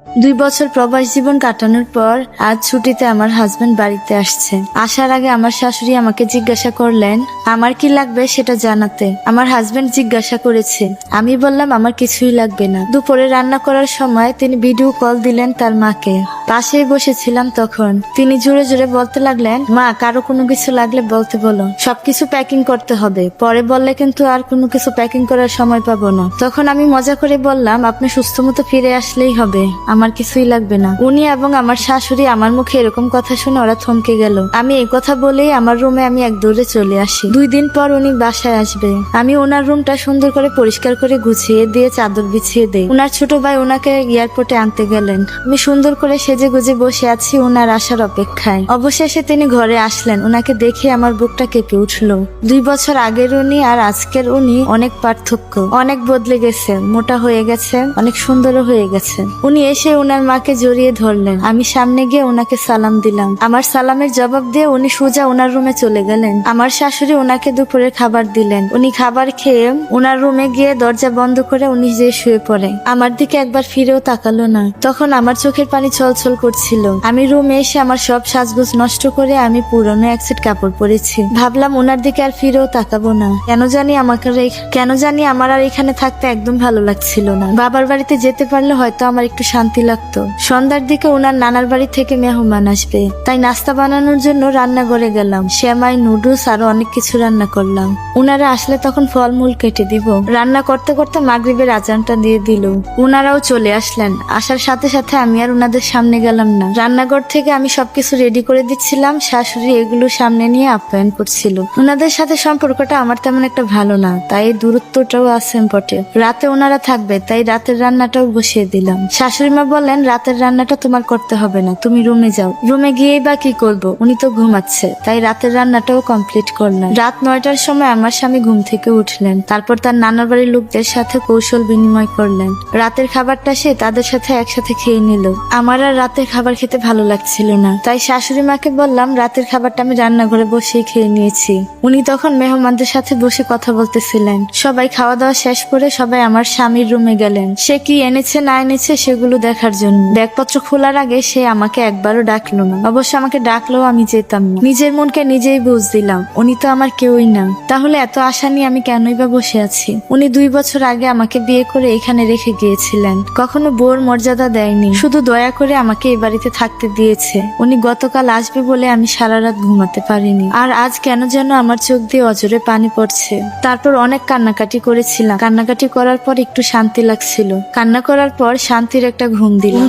2 বছর প্রবাস জীবন কাটানোর পর আজ ছুটিতে আমার হাজবেন্ড বাড়িতে আসছে। আসার আগে আমার শাশুড়ি আমাকে জিজ্ঞাসা করলেন আমার কি লাগবে সেটা জানাতে। আমার হাজবেন্ড জিজ্ঞাসা করেছে, আমি বললাম আমার কিছুই লাগবে না। দুপুরে রান্না করার সময় তিনি ভিডিও কল দিলেন তার মাকে। পাশেই বসেছিলাম তখন। তিনি জোরে জোরে বলতে লাগলেন, মা কারো কোনো কিছু লাগলে বলতে বলো, সবকিছু প্যাকিং করতে হবে, পরে বললে কিন্তু আর কোনো কিছু প্যাকিং করার সময় পাবো না। তখন আমি মজা করে বললাম, আপনি সুস্থ মতো ফিরে আসলেই হবে, আমার কিছুই লাগবে না। উনি এবং আমার শাশুড়ি আমার মুখে এরকম কথা শুনে ওরা থমকে গেল। আমি এই কথা বলেই আমার রুমে আমি এক দৌড়ে চলে আসি। 2 দিন পর উনি বাসায় আসবে। আমি ওনার রুমটা সুন্দর করে পরিষ্কার করে গুছিয়ে দিয়ে চাদর বিছিয়ে দেই। ওনার ছোট ভাই ওনাকে এয়ারপোর্টে আনতে গেলেন। আমি সুন্দর করে সেজে গুজে বসে আছি ওনার আসার অপেক্ষায়। অবশেষে তিনি ঘরে আসলেন। ওনাকে দেখে আমার বুকটা কেঁপে উঠলো। 2 বছর আগের উনি আর আজকের উনি অনেক পার্থক্য, অনেক বদলে গেছে, মোটা হয়ে গেছে, অনেক সুন্দরও হয়ে গেছে। উনি এসে ওনার মাকে জড়িয়ে ধরলেন। আমি সামনে গিয়ে ওনাকে সালাম দিলাম। আমার সালামের জবাব দিয়ে উনি সোজা ওনার রুমে চলে গেলেন। আমার শাশুড়ি ওনাকে দুপুরের খাবার দিলেন। উনি খাবার খেয়ে ওনার রুমে গিয়ে দরজা বন্ধ করে উনি যে শুয়ে পড়ে। আমার দিকে একবার ফিরেও তাকালো না। তখন আমার চোখের পানি ছলছল করছিল। আমি রুমে এসে আমার সব সাজগোজ নষ্ট করে আমি পুরনো এক সেট কাপড় পরেছি। ভাবলাম ওনার দিকে আর ফিরেও তাকাবো না। কেন জানি আমার আর এখানে থাকতে একদম ভালো লাগছিল না। বাবার বাড়িতে যেতে পারলে হয়তো আমার একটু শান্তি লাগতো। সন্ধ্যার দিকে ওনার নানার বাড়ি থেকে মেহমান আসবে, তাই নাস্তা বানানোর জন্য রান্নাঘরে গেলাম। সেমাই, নুডলস আরো অনেক কিছু রান্না করলাম। ওনারা আসলে তখন ফলমূল কেটে দিব। রান্না করতে করতে মাগরিবের আজানটা দিয়ে দিল। ওনারাও চলে আসলেন। আসার সাথে সাথে আমি আর ওনাদের সামনে গেলাম না। রান্নাঘর থেকে আমি সবকিছু রেডি করে দিচ্ছিলাম। শাশুড়ি এগুলো সামনে নিয়ে আপ্যায়ন করছিল। ওনাদের সাথে সম্পর্কটা আমার তেমন একটা ভালো না, তাই দূরত্বটাও আছে বটে। রাতে ওনারা থাকবে, তাই রাতের রান্নাটাও বসিয়ে দিলাম। শাশুড়ি মা বললেন, রাতের রান্নাটা তোমার করতে হবে না, তুমি রুমে যাও। রুমে গিয়েই বা কি করবো, উনি তো ঘুমাচ্ছে, তাই রাতের রান্নাটাও কমপ্লিট করলাম। রাত 9টার সময় আমার স্বামী ঘুম থেকে উঠলেন। তারপর তার নানার বাড়ির লোকদের সাথে কৌশল বিনিময় করলেন। রাতের খাবারটা সে তাদের সাথে একসাথে খেয়ে নিল। আমার আর রাতের খাবার খেতে ভালো লাগছিল না, তাই শাশুড়ি মাকে বললাম রাতের খাবারটা আমি রান্নাঘরে বসেই খেয়ে নিয়েছি। উনি তখন মেহমানদের সাথে বসে কথা বলতেছিলেন। সবাই খাওয়া দাওয়া শেষ করে সবাই আমার স্বামীর রুমে গেলেন সে কি এনেছে না এনেছে সেগুলো দেখার জন্য। ব্যাগপত্র খোলার আগে সে আমাকে একবারও ডাকলো না। অবশ্য আমাকে ডাকলেও আমি যেতাম না। নিজের মনকে নিজেই বুঝ দিলাম, উনি তো আমার কেউই না। তাহলে এত আশা নিয়ে আমি কেনই বা বসে আছি? উনি 2 বছর আগে আমাকে বিয়ে করে এখানে রেখে গিয়েছিলেন। কখনো বউর মর্যাদা দেয়নি, শুধু দয়া করে আমাকে এই বাড়িতে থাকতে দিয়েছে। উনি গতকাল আসবে বলে আমি সারা রাত ঘুমাতে পারিনি। আর আজ কেন যেন আমার চোখ দিয়ে অজরে পানি পড়ছে। তারপর অনেক কান্নাকাটি করেছিলাম। কান্নাকাটি করার পর একটু শান্তি লাগছিল। কান্না করার পর শান্তির একটা ঘুম দিলাম।